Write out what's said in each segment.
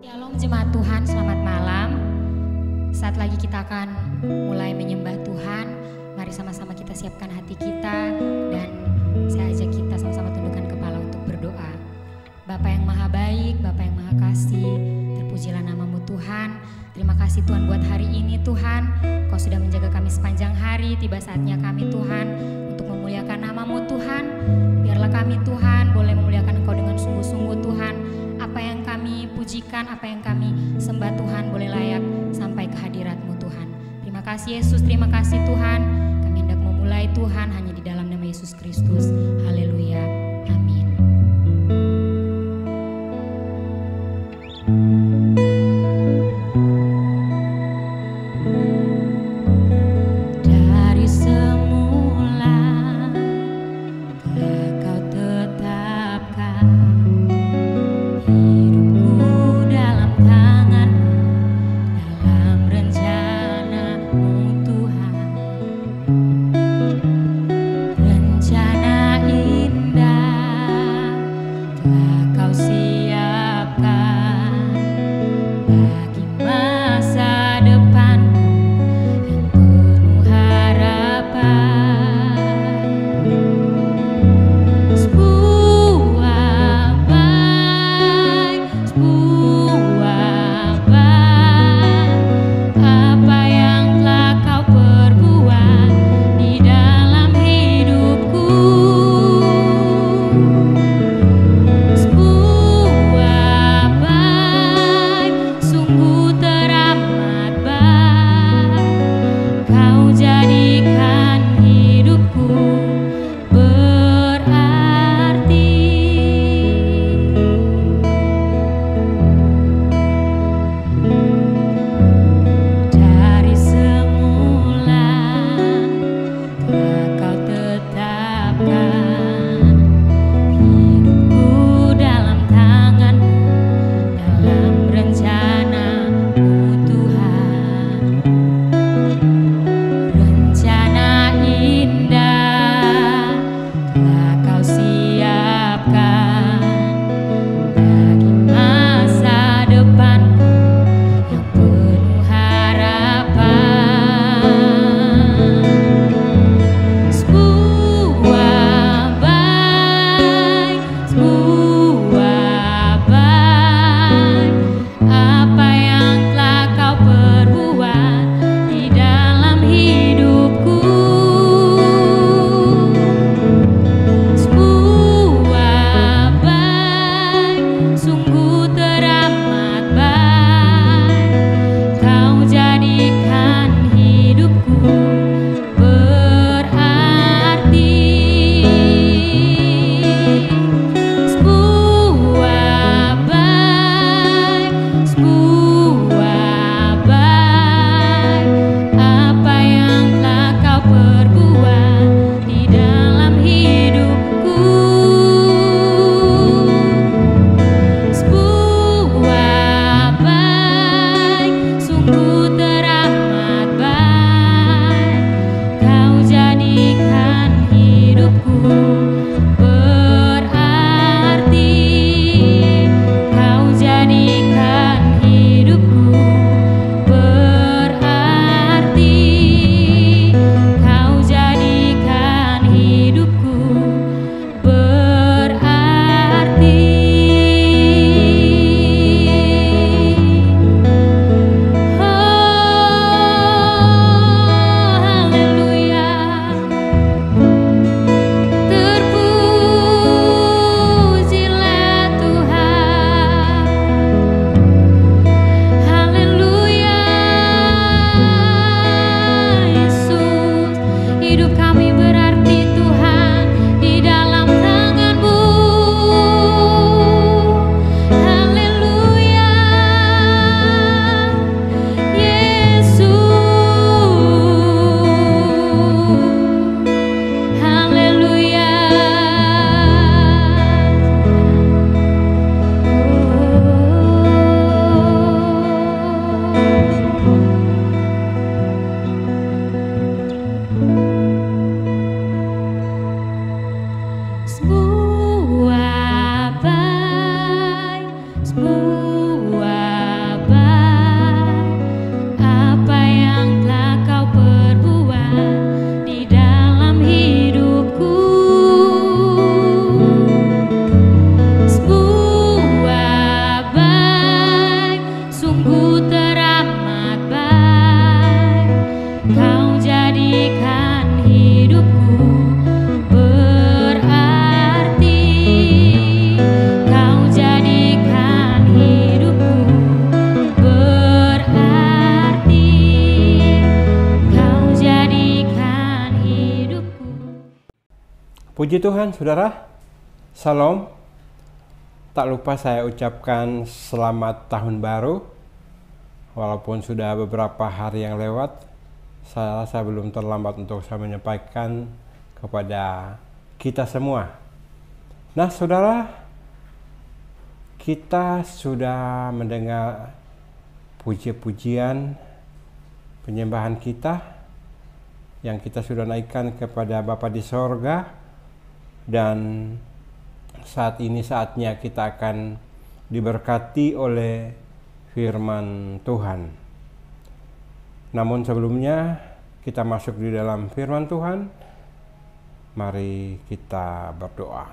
Shalom jemaat Tuhan, selamat malam. Saat lagi kita akan mulai menyembah Tuhan. Mari sama-sama kita siapkan hati kita dan saya ajak kita sama-sama tundukkan kepala untuk berdoa. Bapa yang maha baik, Bapa yang maha kasih, terpujilah namamu Tuhan. Terima kasih Tuhan buat hari ini Tuhan. Kau sudah menjaga kami sepanjang hari, tiba saatnya kami Tuhan untuk memuliakan namamu Tuhan. Biarlah kami Tuhan boleh memuliakan Engkau dengan sungguh-sungguh Tuhan. Apa yang kami pujikan, apa yang kami sembah Tuhan boleh layak sampai ke hadirat-Mu Tuhan. Terima kasih Yesus, terima kasih Tuhan. Kami hendak memulai Tuhan hanya di dalam nama Yesus Kristus. Haleluya, amin. Sungguh Puji Tuhan, saudara. Salam. Tak lupa saya ucapkan selamat tahun baru. Walaupun sudah beberapa hari yang lewat, saya rasa belum terlambat untuk saya menyampaikan kepada kita semua. Nah, saudara, kita sudah mendengar puji-pujian penyembahan kita yang kita sudah naikkan kepada Bapa di sorga, dan saat ini saatnya kita akan diberkati oleh firman Tuhan. Namun sebelumnya kita masuk di dalam firman Tuhan, mari kita berdoa.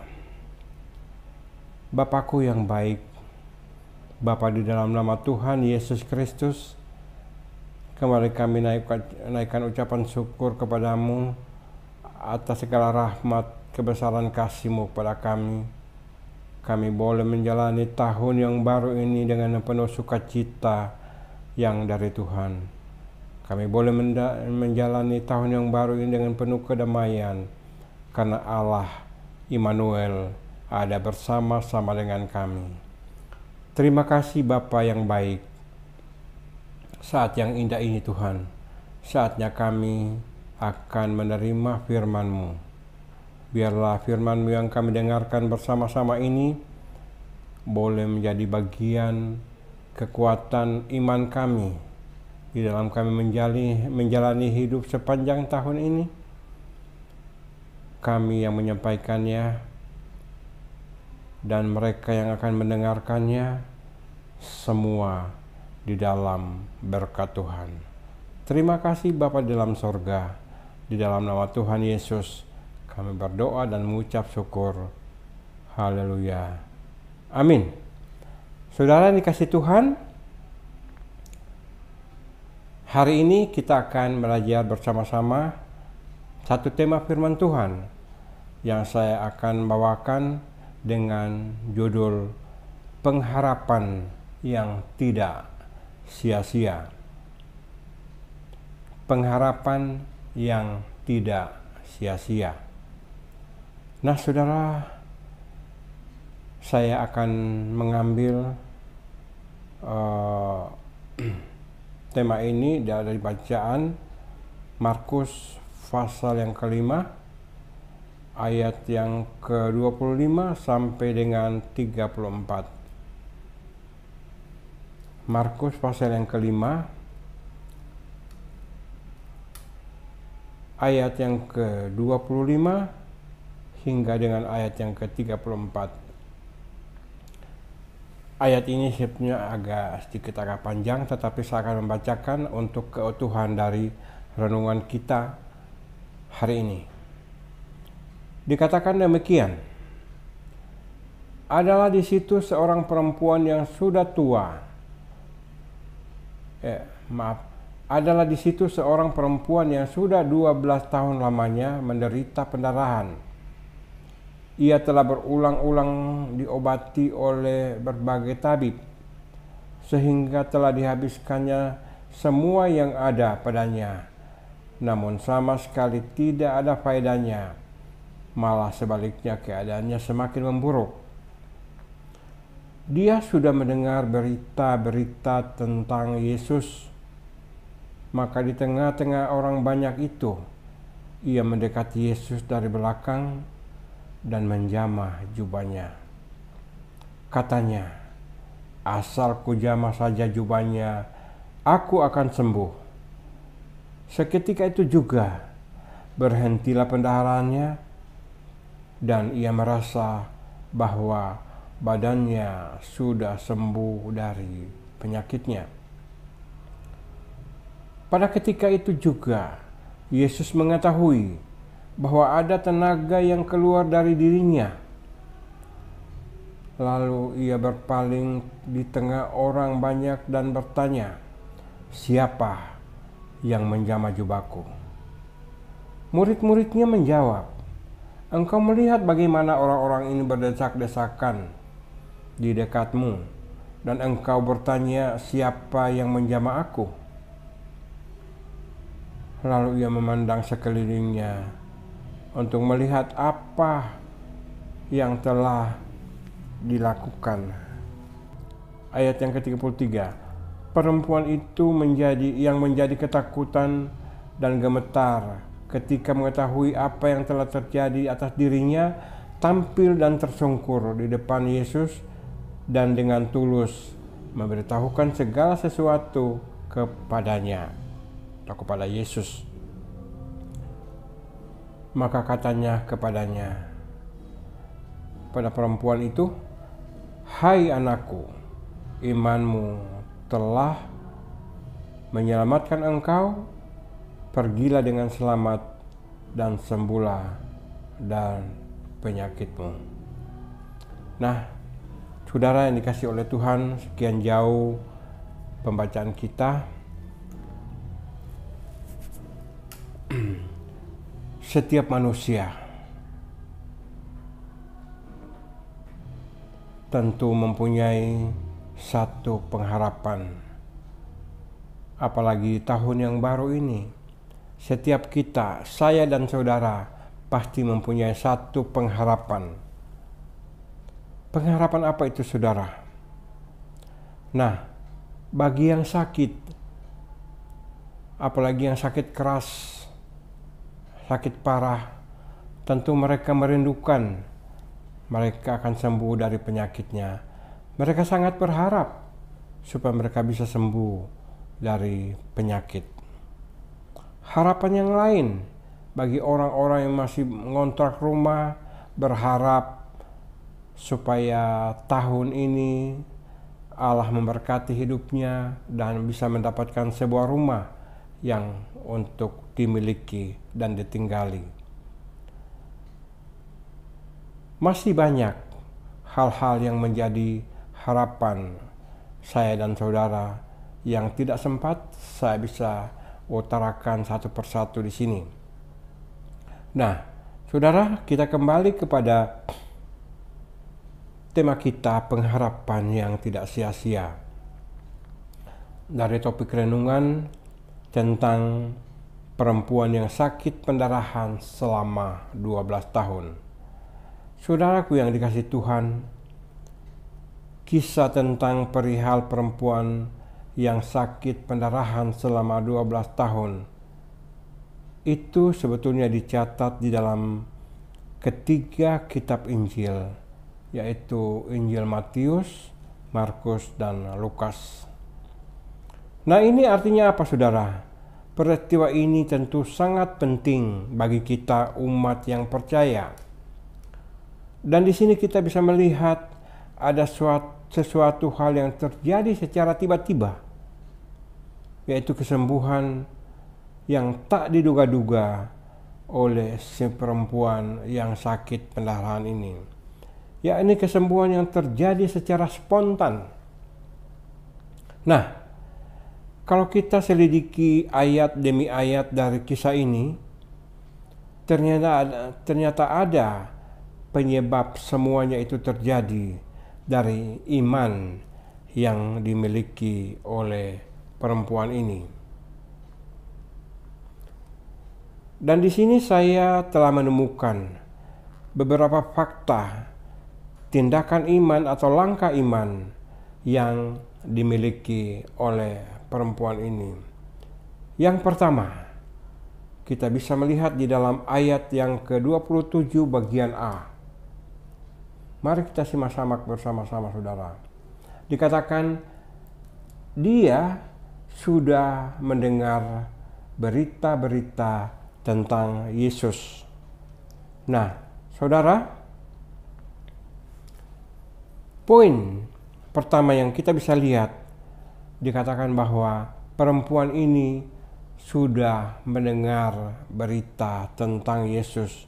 Bapakku yang baik, Bapa di dalam nama Tuhan Yesus Kristus, kembali kami naikkan ucapan syukur kepadamu atas segala rahmat kebesaran kasih-Mu kepada kami. Kami boleh menjalani tahun yang baru ini dengan penuh sukacita yang dari Tuhan. Kami boleh menjalani tahun yang baru ini dengan penuh kedamaian, karena Allah Immanuel ada bersama-sama dengan kami. Terima kasih Bapa yang baik. Saat yang indah ini Tuhan, saatnya kami akan menerima firman-Mu. Biarlah firman-Mu yang kami dengarkan bersama-sama ini boleh menjadi bagian kekuatan iman kami di dalam kami menjalani hidup sepanjang tahun ini. Kami yang menyampaikannya dan mereka yang akan mendengarkannya, semua di dalam berkat Tuhan. Terima kasih Bapa di dalam sorga. Di dalam nama Tuhan Yesus kami berdoa dan mengucap syukur. Haleluya. Amin. Saudara dikasih Tuhan, hari ini kita akan belajar bersama-sama satu tema firman Tuhan yang saya akan bawakan dengan judul pengharapan yang tidak sia-sia. Pengharapan yang tidak sia-sia. Nah, saudara, saya akan mengambil tema ini dari bacaan Markus pasal yang kelima, ayat yang ke-25 sampai dengan 34. Markus pasal yang kelima, ayat yang ke-25 hingga dengan ayat yang ke-34. Ayat ini sebenarnya sedikit agak panjang, tetapi saya akan membacakan untuk keutuhan dari renungan kita hari ini. Dikatakan demikian, adalah di situ seorang perempuan yang sudah tua. Adalah di situ seorang perempuan yang sudah 12 tahun lamanya menderita pendarahan. Ia telah berulang-ulang diobati oleh berbagai tabib, sehingga telah dihabiskannya semua yang ada padanya. Namun sama sekali tidak ada faedahnya, malah sebaliknya keadaannya semakin memburuk. Dia sudah mendengar berita-berita tentang Yesus, maka di tengah-tengah orang banyak itu, ia mendekati Yesus dari belakang dan menjamah jubahnya. Katanya, asal ku jamah saja jubahnya, aku akan sembuh. Seketika itu juga berhentilah pendarahannya, dan ia merasa bahwa badannya sudah sembuh dari penyakitnya. Pada ketika itu juga Yesus mengetahui bahwa ada tenaga yang keluar dari dirinya. Lalu ia berpaling di tengah orang banyak dan bertanya, "Siapa yang menjamah jubahku?" Murid-muridnya menjawab, "Engkau melihat bagaimana orang-orang ini berdesak-desakan di dekatmu, dan engkau bertanya, siapa yang menjamah aku?" Lalu ia memandang sekelilingnya. untuk melihat apa yang telah dilakukan. Ayat yang ke-33, perempuan itu menjadi ketakutan dan gemetar ketika mengetahui apa yang telah terjadi atas dirinya, tampil dan tersungkur di depan Yesus dan dengan tulus memberitahukan segala sesuatu kepadanya atau kepada Yesus. Maka katanya kepadanya, pada perempuan itu, "Hai anakku, imanmu telah menyelamatkan engkau, pergilah dengan selamat dan sembuhlah dan penyakitmu." Nah, saudara yang dikasihi oleh Tuhan, sekian jauh pembacaan kita. Setiap manusia tentu mempunyai satu pengharapan. Apalagi tahun yang baru ini, setiap kita, saya dan saudara, pasti mempunyai satu pengharapan. Pengharapan apa itu, saudara? Nah, bagi yang sakit, apalagi yang sakit keras, sakit parah, tentu mereka merindukan mereka akan sembuh dari penyakitnya. Mereka sangat berharap supaya mereka bisa sembuh dari penyakit. Harapan yang lain bagi orang-orang yang masih mengontrak rumah, berharap supaya tahun ini Allah memberkati hidupnya dan bisa mendapatkan sebuah rumah yang untuk dimiliki dan ditinggali. Masih banyak hal-hal yang menjadi harapan saya dan saudara yang tidak sempat saya bisa utarakan satu persatu di sini. Nah, saudara, kita kembali kepada tema kita, pengharapan yang tidak sia-sia. Dari topik renungan tentang perempuan yang sakit pendarahan selama 12 tahun. Saudaraku yang dikasihi Tuhan, kisah tentang perihal perempuan yang sakit pendarahan selama 12 tahun itu sebetulnya dicatat di dalam ketiga kitab Injil, yaitu Injil Matius, Markus, dan Lukas. Nah, ini artinya apa, saudara? Peristiwa ini tentu sangat penting bagi kita umat yang percaya. Dan di sini kita bisa melihat ada sesuatu hal yang terjadi secara tiba-tiba, yaitu kesembuhan yang tak diduga-duga oleh si perempuan yang sakit pendarahan ini. Ya, ini kesembuhan yang terjadi secara spontan. Nah, kalau kita selidiki ayat demi ayat dari kisah ini, ternyata ada penyebab semuanya itu terjadi dari iman yang dimiliki oleh perempuan ini. Dan di sini saya telah menemukan beberapa fakta tindakan iman atau langkah iman yang dimiliki oleh perempuan ini. Yang pertama, kita bisa melihat di dalam ayat yang ke-27 bagian A. Mari kita simak bersama-sama, saudara. Dikatakan, dia sudah mendengar berita-berita tentang Yesus. Nah, saudara, poin pertama yang kita bisa lihat, dikatakan bahwa perempuan ini sudah mendengar berita tentang Yesus.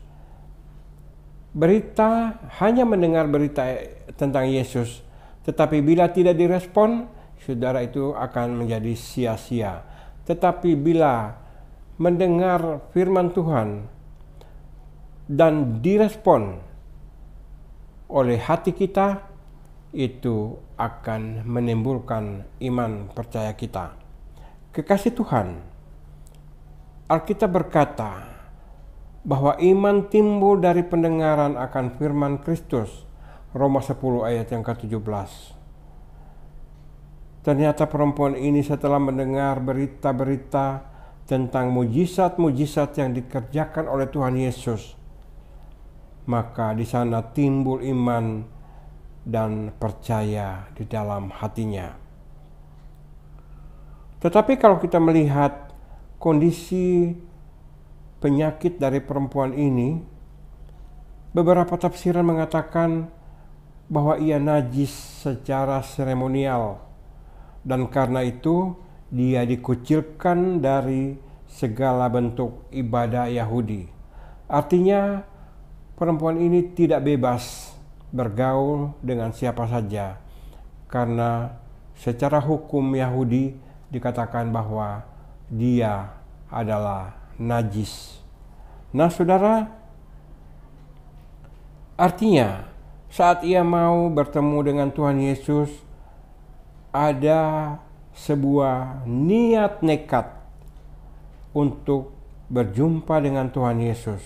Berita, hanya mendengar berita tentang Yesus, tetapi bila tidak direspon, saudara, itu akan menjadi sia-sia. Tetapi bila mendengar firman Tuhan dan direspon oleh hati kita, itu akan menimbulkan iman percaya kita. Kekasih Tuhan, Alkitab berkata bahwa iman timbul dari pendengaran akan firman Kristus. Roma 10 ayat yang ke-17. Ternyata perempuan ini setelah mendengar berita-berita tentang mujizat-mujizat yang dikerjakan oleh Tuhan Yesus, maka di sana timbul iman dan percaya di dalam hatinya. Tetapi kalau kita melihat kondisi penyakit dari perempuan ini, beberapa tafsiran mengatakan bahwa ia najis secara seremonial, dan karena itu dia dikucilkan dari segala bentuk ibadah Yahudi. Artinya perempuan ini tidak bebas bergaul dengan siapa saja, karena secara hukum Yahudi dikatakan bahwa dia adalah najis. Nah saudara, artinya saat ia mau bertemu dengan Tuhan Yesus, ada sebuah niat nekat untuk berjumpa dengan Tuhan Yesus.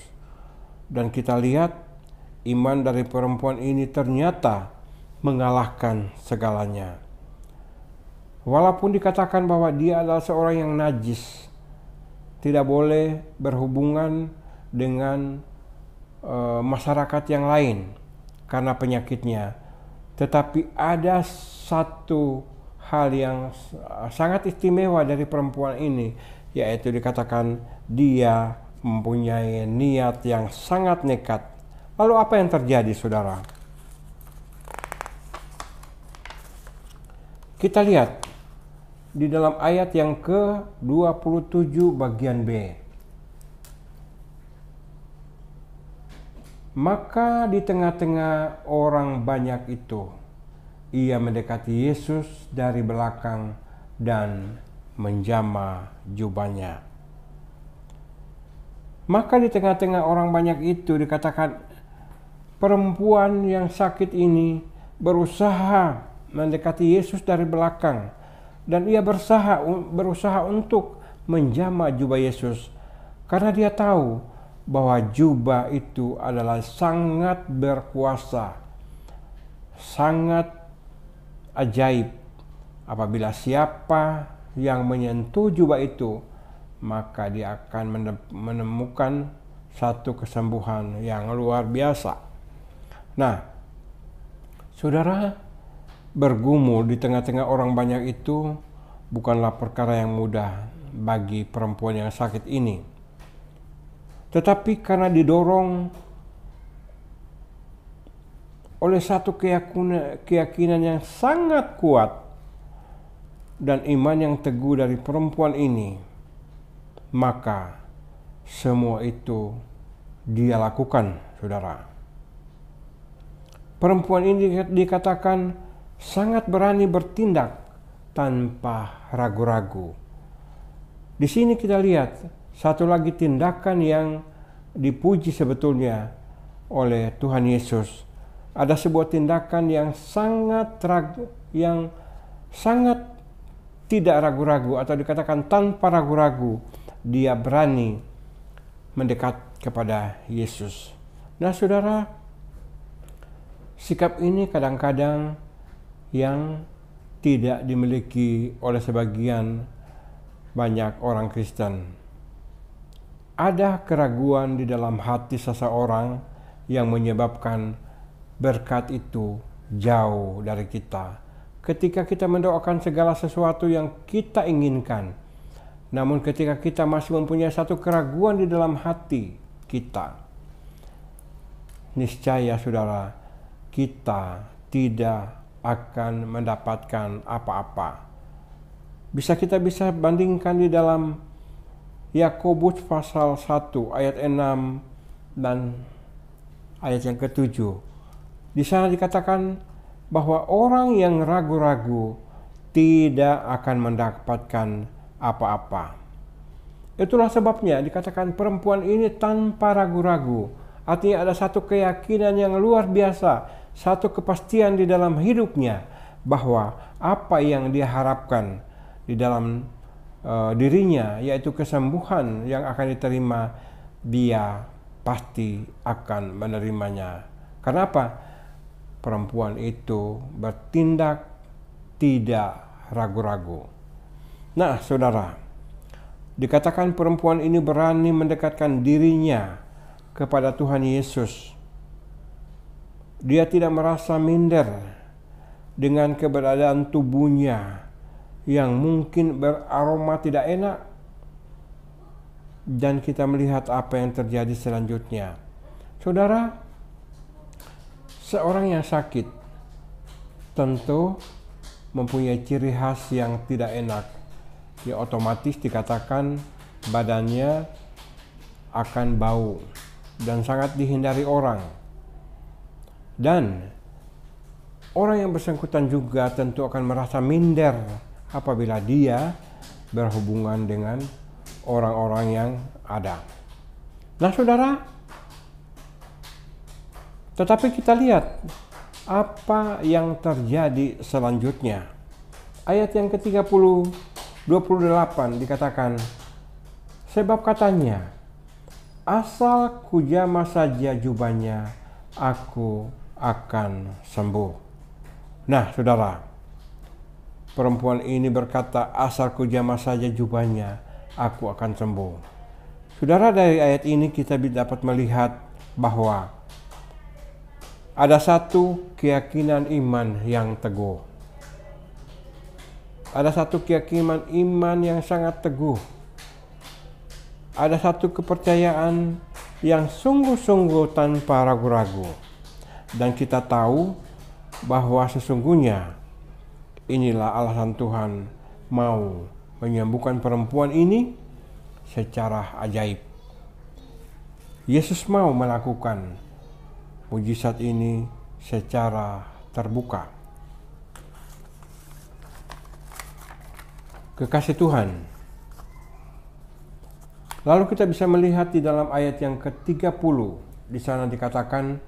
Dan kita lihat iman dari perempuan ini ternyata mengalahkan segalanya. Walaupun dikatakan bahwa dia adalah seorang yang najis, tidak boleh berhubungan dengan masyarakat yang lain karena penyakitnya, tetapi ada satu hal yang sangat istimewa dari perempuan ini, yaitu dikatakan dia mempunyai niat yang sangat nekat. Lalu apa yang terjadi, saudara? Kita lihat di dalam ayat yang ke-27 bagian B. Maka di tengah-tengah orang banyak itu, ia mendekati Yesus dari belakang dan menjamah jubahnya. Maka di tengah-tengah orang banyak itu dikatakan perempuan yang sakit ini berusaha mendekati Yesus dari belakang, dan ia berusaha untuk menjamah jubah Yesus karena dia tahu bahwa jubah itu adalah sangat berkuasa, sangat ajaib. Apabila siapa yang menyentuh jubah itu, maka dia akan menemukan satu kesembuhan yang luar biasa. Nah, saudara, bergumul di tengah-tengah orang banyak itu bukanlah perkara yang mudah bagi perempuan yang sakit ini. Tetapi karena didorong oleh satu keyakinan yang sangat kuat dan iman yang teguh dari perempuan ini, maka semua itu dia lakukan, saudara. Perempuan ini dikatakan sangat berani bertindak tanpa ragu-ragu. Di sini kita lihat satu lagi tindakan yang dipuji sebetulnya oleh Tuhan Yesus. Ada sebuah tindakan yang sangat tidak ragu-ragu, atau dikatakan tanpa ragu-ragu dia berani mendekat kepada Yesus. Nah, saudara, sikap ini kadang-kadang yang tidak dimiliki oleh sebagian banyak orang Kristen. Ada keraguan di dalam hati seseorang yang menyebabkan berkat itu jauh dari kita. Ketika kita mendoakan segala sesuatu yang kita inginkan, namun ketika kita masih mempunyai satu keraguan di dalam hati kita, niscaya saudara, kita tidak akan mendapatkan apa-apa. Kita bisa bandingkan di dalam Yakobus pasal 1 ayat 6 dan ayat yang ke-7. Di sana dikatakan bahwa orang yang ragu-ragu tidak akan mendapatkan apa-apa. Itulah sebabnya dikatakan perempuan ini tanpa ragu-ragu. Artinya ada satu keyakinan yang luar biasa, satu kepastian di dalam hidupnya bahwa apa yang dia harapkan di dalam dirinya, yaitu kesembuhan yang akan diterima, dia pasti akan menerimanya. Kenapa? Perempuan itu bertindak tidak ragu-ragu. Nah, saudara, dikatakan perempuan ini berani mendekatkan dirinya kepada Tuhan Yesus. Dia tidak merasa minder dengan keberadaan tubuhnya yang mungkin beraroma tidak enak. Dan kita melihat apa yang terjadi selanjutnya. Saudara, seorang yang sakit tentu mempunyai ciri khas yang tidak enak. Ya, otomatis dikatakan badannya akan bau dan sangat dihindari orang. Dan orang yang bersangkutan juga tentu akan merasa minder apabila dia berhubungan dengan orang-orang yang ada. Nah, saudara, tetapi kita lihat apa yang terjadi selanjutnya. Ayat yang ke-28 dikatakan, sebab katanya, asal kujama saja jubahnya, aku akan sembuh. Nah, saudara, perempuan ini berkata, asal kujama saja jubahnya, aku akan sembuh. Saudara, dari ayat ini kita dapat melihat bahwa ada satu keyakinan iman yang teguh. Ada satu keyakinan iman yang sangat teguh. Ada satu kepercayaan yang sungguh-sungguh tanpa ragu-ragu. Dan kita tahu bahwa sesungguhnya inilah alasan Tuhan mau menyembuhkan perempuan ini secara ajaib. Yesus mau melakukan mujizat ini secara terbuka. Kekasih Tuhan, lalu kita bisa melihat di dalam ayat yang ke-30, di sana dikatakan,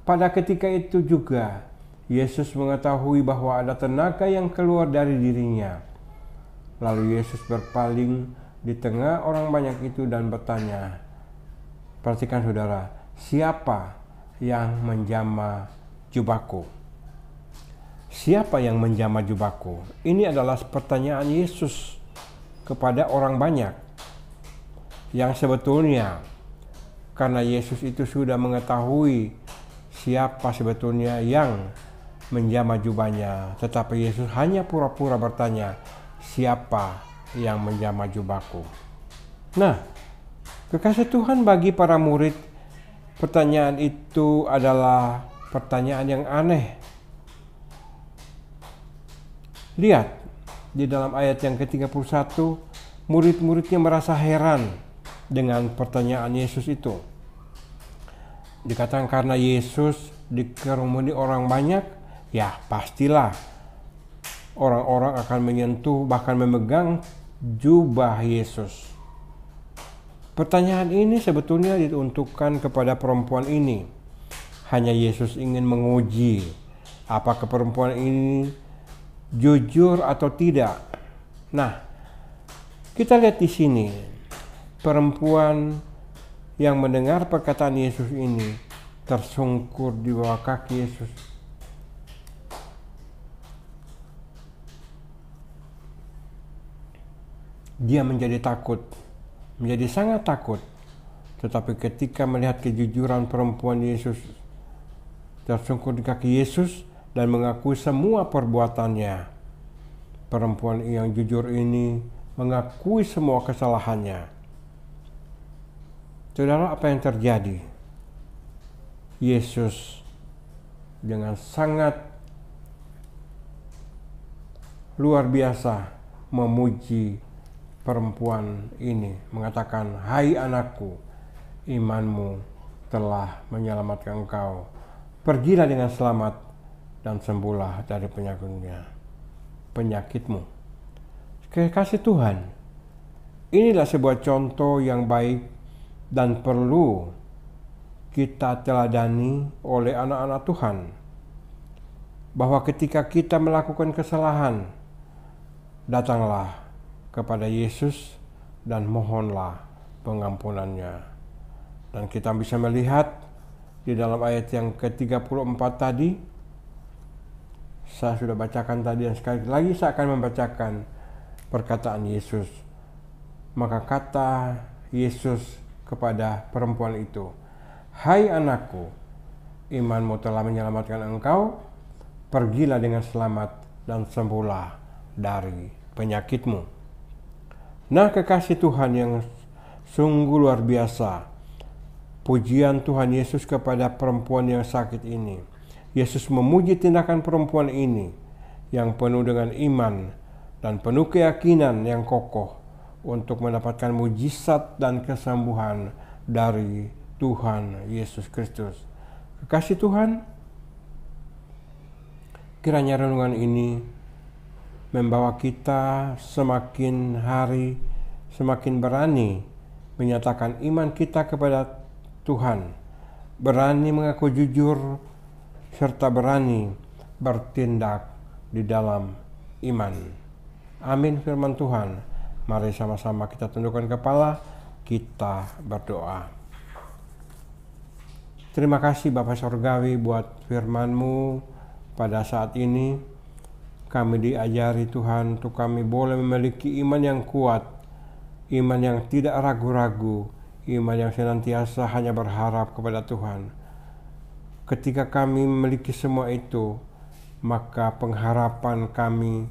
pada ketika itu juga Yesus mengetahui bahwa ada tenaga yang keluar dari dirinya. Lalu Yesus berpaling di tengah orang banyak itu dan bertanya, perhatikan saudara, siapa yang menjamah jubahku? Siapa yang menjamah jubahku? Ini adalah pertanyaan Yesus kepada orang banyak. Yang sebetulnya karena Yesus itu sudah mengetahui siapa sebetulnya yang menjamah jubahnya, tetapi Yesus hanya pura-pura bertanya, siapa yang menjamah jubahku? Nah, kekasih Tuhan, bagi para murid, pertanyaan itu adalah pertanyaan yang aneh. Lihat, di dalam ayat yang ke-31, murid-muridnya merasa heran dengan pertanyaan Yesus itu. Dikatakan karena Yesus dikerumuni orang banyak, ya pastilah orang-orang akan menyentuh bahkan memegang jubah Yesus. Pertanyaan ini sebetulnya diuntukkan kepada perempuan ini. Hanya Yesus ingin menguji apakah perempuan ini jujur atau tidak. Nah, kita lihat di sini perempuan yang mendengar perkataan Yesus ini tersungkur di bawah kaki Yesus. Dia menjadi takut, menjadi sangat takut. Tetapi ketika melihat kejujuran perempuan Yesus, tersungkur di kaki Yesus dan mengakui semua perbuatannya, perempuan yang jujur ini mengakui semua kesalahannya. Saudara, apa yang terjadi? Yesus dengan sangat luar biasa memuji perempuan ini, mengatakan, hai anakku, imanmu telah menyelamatkan engkau. Pergilah dengan selamat dan sembuhlah dari penyakitmu. Kekasih Tuhan, inilah sebuah contoh yang baik dan perlu kita teladani oleh anak-anak Tuhan, bahwa ketika kita melakukan kesalahan, datanglah kepada Yesus dan mohonlah pengampunannya. Dan kita bisa melihat di dalam ayat yang ke-34 tadi, saya sudah bacakan tadi dan sekali lagi saya akan membacakan perkataan Yesus. Maka kata Yesus kepada perempuan itu, "Hai anakku, imanmu telah menyelamatkan engkau, pergilah dengan selamat dan sembuhlah dari penyakitmu." Nah, kekasih Tuhan yang sungguh luar biasa, pujian Tuhan Yesus kepada perempuan yang sakit ini. Yesus memuji tindakan perempuan ini yang penuh dengan iman dan penuh keyakinan yang kokoh untuk mendapatkan mujizat dan kesembuhan dari Tuhan Yesus Kristus. Kekasih Tuhan, kiranya renungan ini membawa kita semakin hari semakin berani menyatakan iman kita kepada Tuhan, berani mengaku jujur, serta berani bertindak di dalam iman. Amin firman Tuhan. Mari sama-sama kita tundukkan kepala, kita berdoa. Terima kasih Bapa Sorgawi buat firman-Mu pada saat ini. Kami diajari Tuhan untuk kami boleh memiliki iman yang kuat, iman yang tidak ragu-ragu, iman yang senantiasa hanya berharap kepada Tuhan. Ketika kami memiliki semua itu, maka pengharapan kami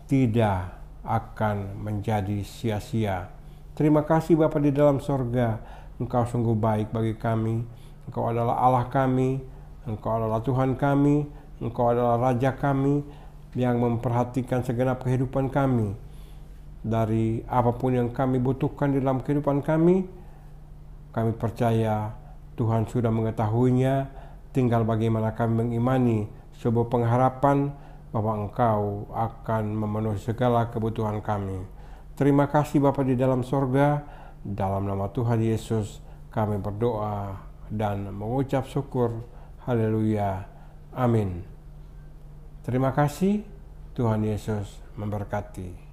tidak akan menjadi sia-sia. Terima kasih Bapa di dalam sorga, Engkau sungguh baik bagi kami. Engkau adalah Allah kami, Engkau adalah Tuhan kami, Engkau adalah Raja kami yang memperhatikan segenap kehidupan kami. Dari apapun yang kami butuhkan di dalam kehidupan kami percaya Tuhan sudah mengetahuinya, tinggal bagaimana kami mengimani sebuah pengharapan bahwa Engkau akan memenuhi segala kebutuhan kami. Terima kasih Bapa di dalam sorga, dalam nama Tuhan Yesus kami berdoa dan mengucap syukur. Haleluya. Amin. Terima kasih. Tuhan Yesus memberkati.